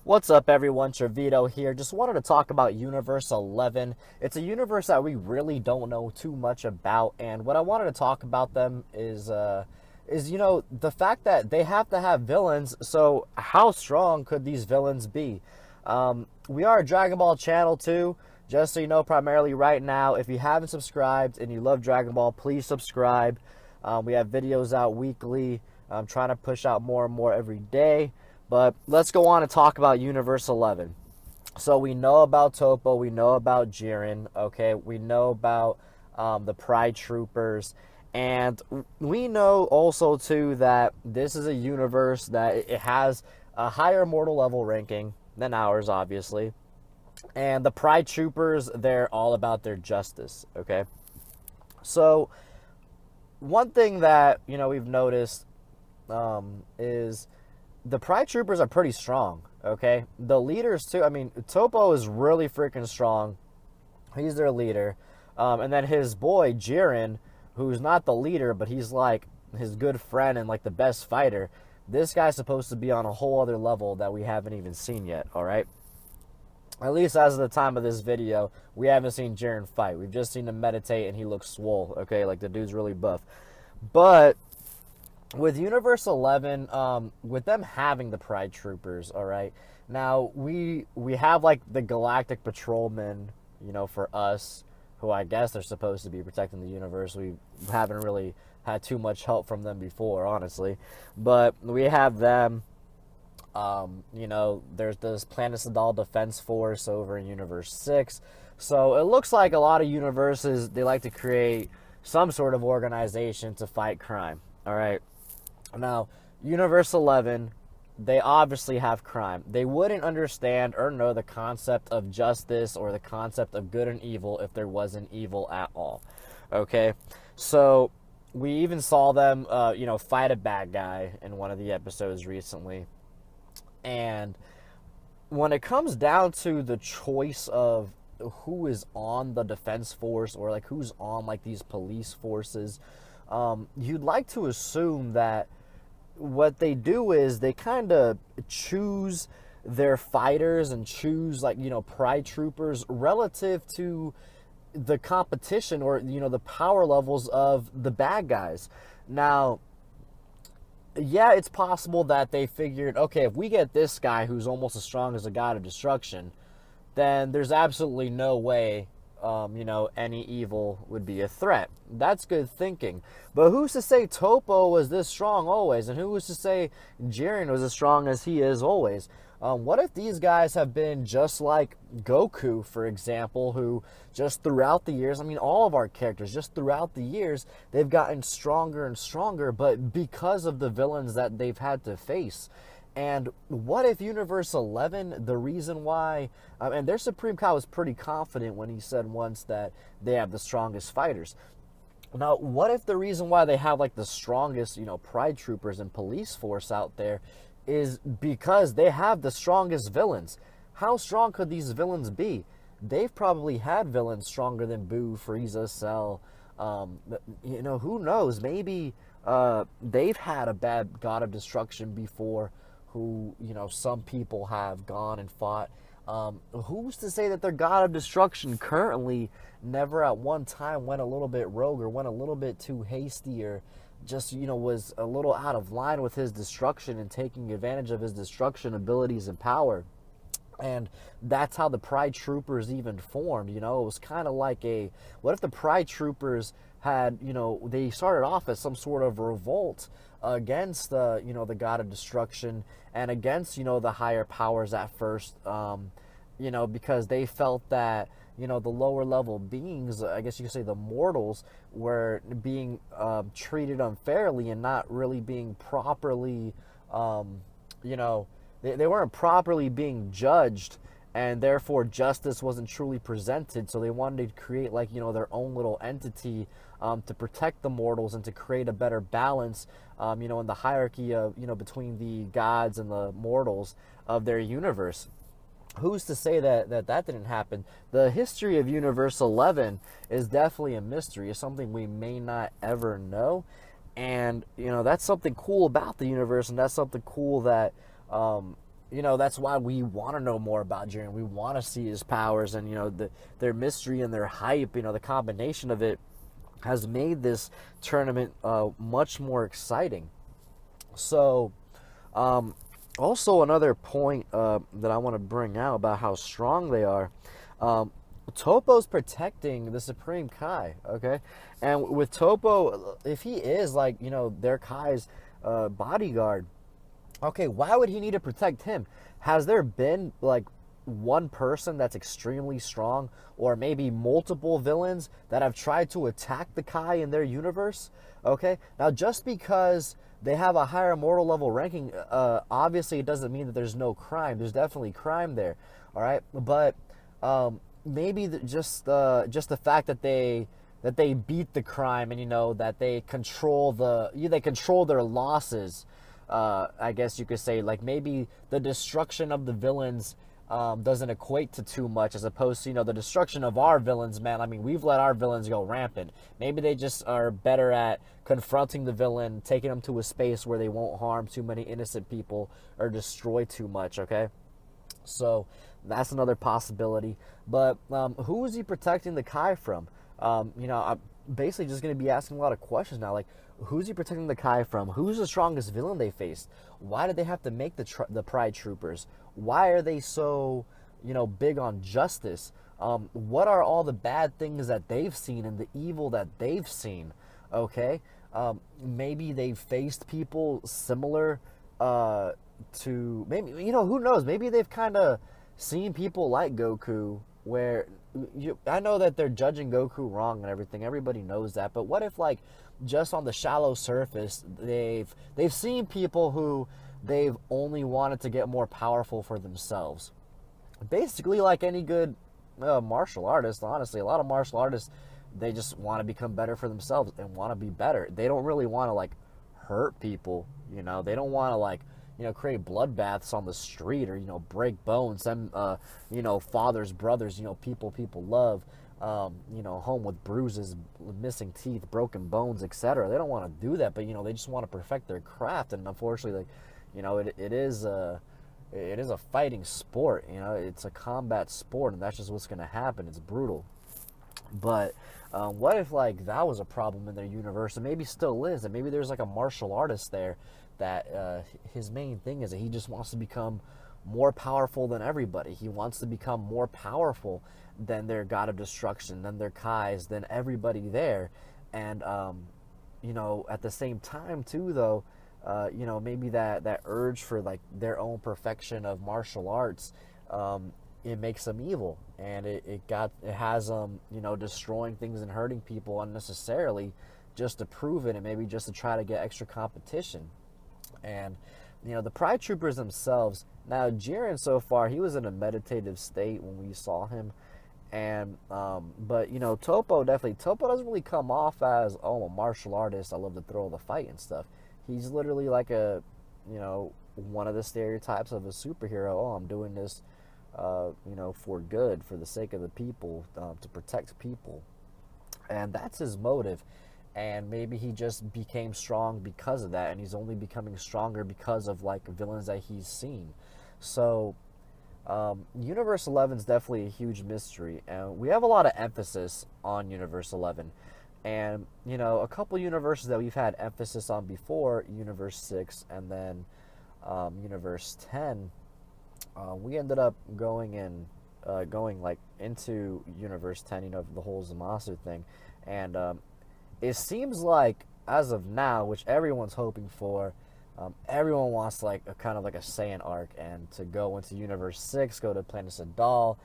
What's up, everyone? Trevito here. Just wanted to talk about Universe 11. It's a universe that we really don't know too much about, and what I wanted to talk about them is the fact that they have to have villains. So how strong could these villains be? We are a Dragon Ball channel too. Just so you know, primarily right now, if you haven't subscribed and you love Dragon Ball, please subscribe. We have videos out weekly. I'm trying to push out more and more every day. But let's go on and talk about Universe 11. So we know about Topo, we know about Jiren, okay? We know about the Pride Troopers. And we know also, too, that this is a universe that it has a higher mortal level ranking than ours, obviously. And the Pride Troopers, they're all about their justice, okay? So one thing that, we've noticed is the Pride Troopers are pretty strong, okay? The leaders, too. I mean, Topo is really freaking strong. He's their leader. And then his boy, Jiren, who's not the leader, but he's, like, his good friend and, like, the best fighter. This guy's supposed to be on a whole other level that we haven't even seen yet, all right? At least as of the time of this video, we haven't seen Jiren fight. We've just seen him meditate, and he looks swole, okay? Like, the dude's really buff. But with Universe 11, with them having the Pride Troopers, all right, now we have, like, the Galactic Patrolmen, for us, who I guess they're supposed to be protecting the universe. We haven't really had too much help from them before, honestly. But we have them. There's this Planecidal Defense Force over in Universe 6. So it looks like a lot of universes, they like to create some sort of organization to fight crime, all right? Now, Universe 11, they obviously have crime. They wouldn't understand or know the concept of justice or the concept of good and evil if there wasn't evil at all, okay? So we even saw them, fight a bad guy in one of the episodes recently. And when it comes down to the choice of who is on the defense force or, like, who's on, like, these police forces, you'd like to assume that what they do is they kind of choose their fighters and choose, like, Pride Troopers relative to the competition or, the power levels of the bad guys. Now, yeah, it's possible that they figured, okay, if we get this guy who's almost as strong as a god of destruction, then there's absolutely no way, any evil would be a threat. That's good thinking. But who's to say Topo was this strong always? And who was to say Jiren was as strong as he is always? What if these guys have been just like Goku, for example, who just throughout the years, I mean, all of our characters, just throughout the years, they've gotten stronger and stronger, but because of the villains that they've had to face. And what if Universe 11, the reason why, and their Supreme Kai was pretty confident when he said once that they have the strongest fighters. Now, what if the reason why they have, like, the strongest, Pride Troopers and police force out there is because they have the strongest villains? How strong could these villains be? They've probably had villains stronger than Boo, Frieza, Cell. Who knows? Maybe they've had a bad god of destruction before who, some people have gone and fought. Who's to say that their god of destruction currently never at one time went a little bit rogue or went a little bit too hasty or just, was a little out of line with his destruction and taking advantage of his destruction abilities and power? And that's how the Pride Troopers even formed. It was kind of like what if the Pride Troopers had, they started off as some sort of revolt against the god of destruction and against, the higher powers at first, because they felt that, the lower level beings, I guess you could say the mortals, were being treated unfairly and not really being properly, they weren't properly being judged, and therefore justice wasn't truly presented. So they wanted to create, like, their own little entity to protect the mortals and to create a better balance, in the hierarchy of, between the gods and the mortals of their universe. Who's to say that didn't happen? The history of Universe 11 is definitely a mystery. It's something we may not ever know. And, that's something cool about the universe, and that's something cool that, that's why we want to know more about Jiren. We want to see his powers, and their mystery and their hype. The combination of it has made this tournament much more exciting. So, also another point that I want to bring out about how strong they are. Topo's protecting the Supreme Kai, okay? And with Topo, if he is like, their Kai's bodyguard, okay, why would he need to protect him? Has there been like one person that's extremely strong, or maybe multiple villains that have tried to attack the Kai in their universe? Okay, now just because they have a higher mortal level ranking, obviously it doesn't mean that there's no crime. There's definitely crime there, all right? But maybe just the fact that they beat the crime, and that they control their losses. I guess you could say, like, maybe the destruction of the villains doesn't equate to too much, as opposed to the destruction of our villains. Man, I mean, we've let our villains go rampant. Maybe they just are better at confronting the villain, taking them to a space where they won't harm too many innocent people or destroy too much. Okay, so that's another possibility. But who is he protecting the Kai from? I'm basically just going to be asking a lot of questions now, like, who's he protecting the Kai from? Who's the strongest villain they faced? Why did they have to make the Pride Troopers? Why are they so, big on justice? What are all the bad things that they've seen and the evil that they've seen? Okay, maybe they've faced people similar to, maybe, who knows? Maybe they've kind of seen people like Goku, where I know that they're judging Goku wrong and everything. Everybody knows that. But what if, like, just on the shallow surface, they've seen people who they've only wanted to get more powerful for themselves? Basically, like any good martial artist, honestly, a lot of martial artists, they just want to become better for themselves and want to be better. They don't really want to, like, hurt people. They don't want to, like, create bloodbaths on the street, or, break bones. Them, fathers, brothers, people love, home with bruises, missing teeth, broken bones, etc. They don't want to do that, but, they just want to perfect their craft. And unfortunately, it is a fighting sport. It's a combat sport, and that's just what's going to happen. It's brutal. But what if, like, that was a problem in their universe, and maybe still is, and maybe there's like a martial artist there that his main thing is that he just wants to become more powerful than everybody. He wants to become more powerful than their god of destruction, than their Kais, than everybody there. And at the same time too, though, maybe that urge for, like, their own perfection of martial arts, it makes them evil, and it has them destroying things and hurting people unnecessarily, just to prove it, and maybe just to try to get extra competition. And the Pride Troopers themselves, now Jiren, so far, he was in a meditative state when we saw him, and but Topo doesn't really come off as, oh, I'm a martial artist, I love to throw the fight and stuff. He's literally like a one of the stereotypes of a superhero. Oh, I'm doing this for good, for the sake of the people, to protect people. And that's his motive. And maybe he just became strong because of that, and he's only becoming stronger because of, like, villains that he's seen. So Universe 11 is definitely a huge mystery, and we have a lot of emphasis on Universe 11. And a couple universes that we've had emphasis on before, Universe 6 and then Universe 10, we ended up going into Universe 10, the whole Zamasu thing. And it seems like, as of now, which everyone's hoping for, everyone wants, like, a kind of like a Saiyan arc, and to go into Universe 6, go to Planet Sadal,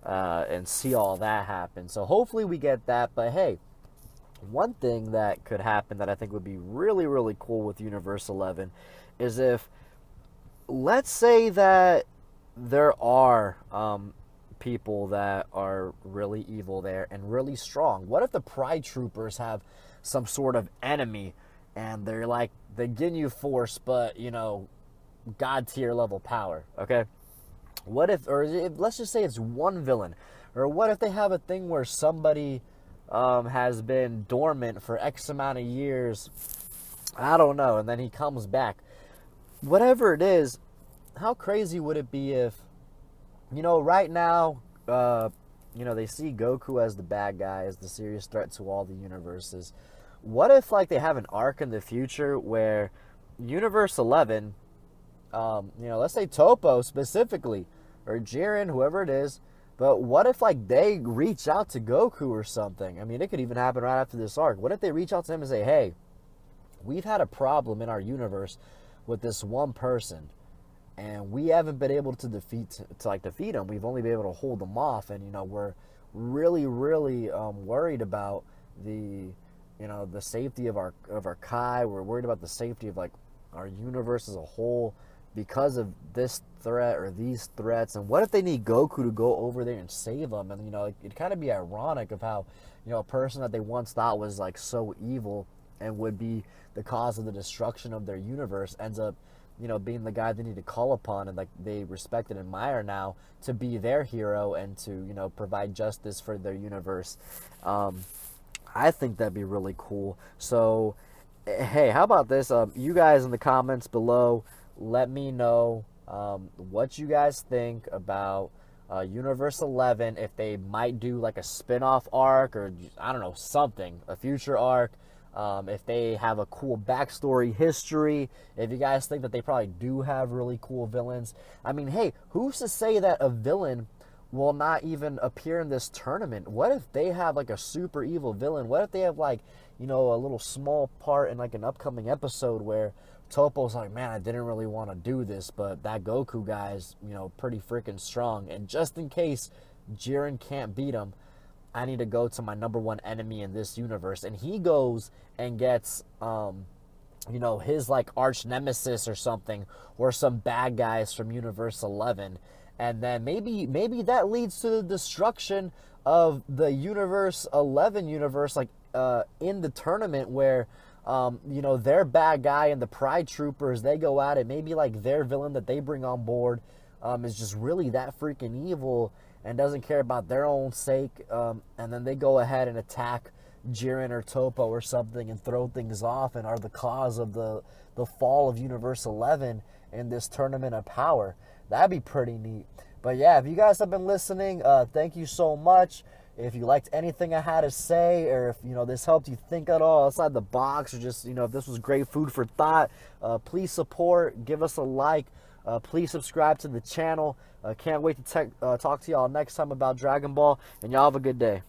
and see all that happen. So hopefully we get that. But hey, one thing that could happen that I think would be really, really cool with Universe 11 is if, let's say that there are people that are really evil there and really strong. What if the Pride Troopers have some sort of enemy, and they're like the Ginyu Force, but god tier level power? Okay, what if, let's just say it's one villain, or what if they have a thing where somebody has been dormant for X amount of years, I don't know, and then he comes back. Whatever it is, how crazy would it be if, right now, they see Goku as the bad guy, as the serious threat to all the universes. What if, like, they have an arc in the future where Universe 11, let's say Topo specifically, or Jiren, whoever it is, but what if, like, they reach out to Goku or something? I mean, it could even happen right after this arc. What if they reach out to him and say, hey, we've had a problem in our universe with this one person, and we haven't been able to defeat him. We've only been able to hold him off, and we're really, really worried about the safety of our Kai. We're worried about the safety of, like, our universe as a whole because of this threat or these threats. And what if they need Goku to go over there and save them? And it'd kind of be ironic of how a person that they once thought was, like, so evil and would be the cause of the destruction of their universe ends up being the guy they need to call upon, and, like, they respect and admire now to be their hero and to provide justice for their universe. I think that'd be really cool. So, hey, how about this? You guys in the comments below, let me know what you guys think about Universe 11, if they might do, like, a spin-off arc or, I don't know, something, a future arc. If they have a cool backstory history, if you guys think that they probably do have really cool villains. I mean, hey, who's to say that a villain will not even appear in this tournament? What if they have, like, a super evil villain? What if they have, like, a little small part in, like, an upcoming episode where Topo's like, man, I didn't really want to do this, but that Goku guy's, pretty freaking strong. And just in case Jiren can't beat him, I need to go to my number one enemy in this universe. And he goes and gets, his, like, arch nemesis or something, or some bad guys from Universe 11. And then maybe that leads to the destruction of the Universe 11 universe, like, in the tournament where, their bad guy and the Pride Troopers, they go at it. Maybe, like, their villain that they bring on board is just really that freaking evil and doesn't care about their own sake, and then they go ahead and attack Jiren or Topo or something and throw things off and are the cause of the fall of Universe 11 in this tournament of power. That'd be pretty neat. But yeah, if you guys have been listening, thank you so much. If you liked anything I had to say, or if this helped you think at all outside the box, or just if this was great food for thought, please support, give us a like. Please subscribe to the channel. Can't wait to talk to y'all next time about Dragon Ball, and y'all have a good day.